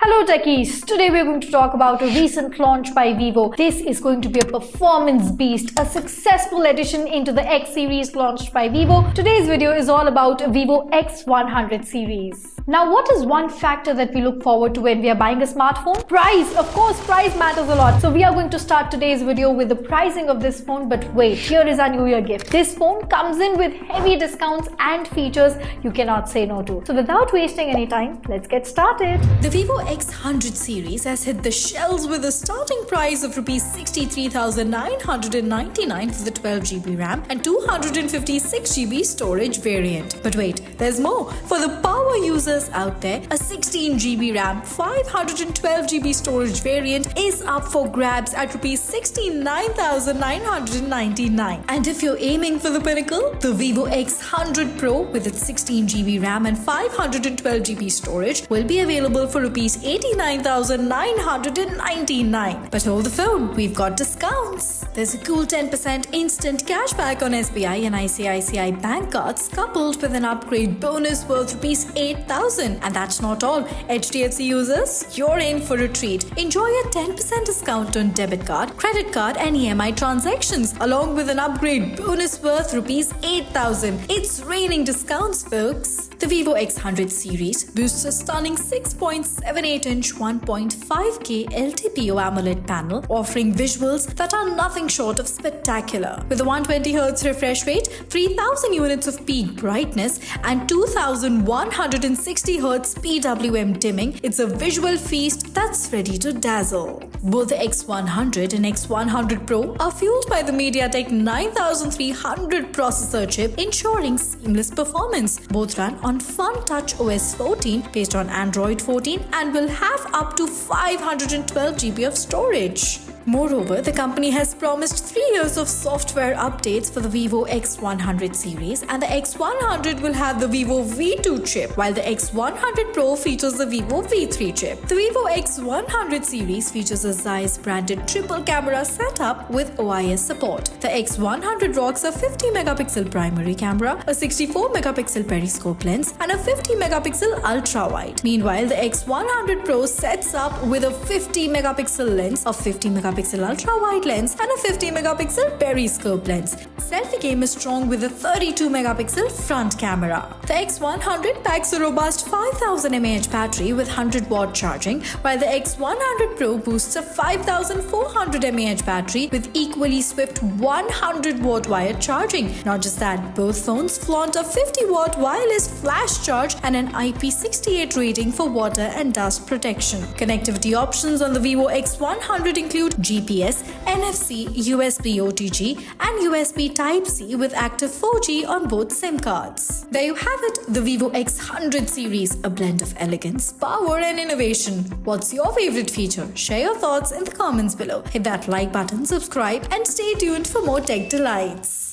Hello techies, today we're going to talk about a recent launch by Vivo. This is going to be a performance beast, a successful addition into the X series launched by Vivo. Today's video is all about Vivo X100 series. Now, what is one factor that we look forward to when we are buying a smartphone? Price. Of course, price matters a lot. So we are going to start today's video with the pricing of this phone, but wait, here is our New Year gift. This phone comes in with heavy discounts and features you cannot say no to. So without wasting any time, let's get started. The Vivo X100 series has hit the shelves with a starting price of Rs 63,999 for the 12GB RAM and 256GB storage variant. But wait, there's more. For the power users out there, a 16GB RAM, 512GB storage variant is up for grabs at Rs 69,999. And if you're aiming for the pinnacle, the Vivo X100 Pro with its 16GB RAM and 512GB storage will be available for Rs 89,999. But hold the phone, we've got discounts. There's a cool 10% instant cashback on SBI and ICICI bank cards coupled with an upgrade bonus worth Rs 8,000. And that's not all. HDFC users, you're in for a treat. Enjoy a 10% discount on debit card, credit card and EMI transactions along with an upgrade bonus worth Rs 8,000. It's raining discounts, folks. The Vivo X100 series boasts a stunning 6.78-inch 1.5K LTPO AMOLED panel, offering visuals that are nothing short of spectacular. With a 120Hz refresh rate, 3000 units of peak brightness, and 2160Hz PWM dimming, it's a visual feast that's ready to dazzle. Both the X100 and X100 Pro are fueled by the MediaTek 9300 processor chip, ensuring seamless performance. Both run on Fun Touch OS 14 based on Android 14 and will have up to 512GB of storage. Moreover, the company has promised 3 years of software updates for the Vivo X100 series, and the X100 will have the Vivo V2 chip, while the X100 Pro features the Vivo V3 chip. The Vivo X100 series features a Zeiss branded triple camera setup with OIS support. The X100 rocks a 50-megapixel primary camera, a 64-megapixel periscope lens, and a 50-megapixel ultra-wide. Meanwhile, the X100 Pro sets up with a 50-megapixel lens, a 50-megapixel ultra-wide lens, and a 50-megapixel periscope lens. Selfie game is strong with a 32-megapixel front camera. The X100 packs a robust 5000 mAh battery with 100-watt charging, while the X100 Pro boosts a 5400 mAh battery with equally swift 100-watt wired charging. Not just that, both phones flaunt a 50-watt wireless flash charge and an IP68 rating for water and dust protection. Connectivity options on the Vivo X100 include GPS, NFC, USB OTG, and USB Type-C with active 4G on both SIM cards. There you have it, the Vivo X100 series, a blend of elegance, power, and innovation. What's your favorite feature? Share your thoughts in the comments below. Hit that like button, subscribe, and stay tuned for more tech delights.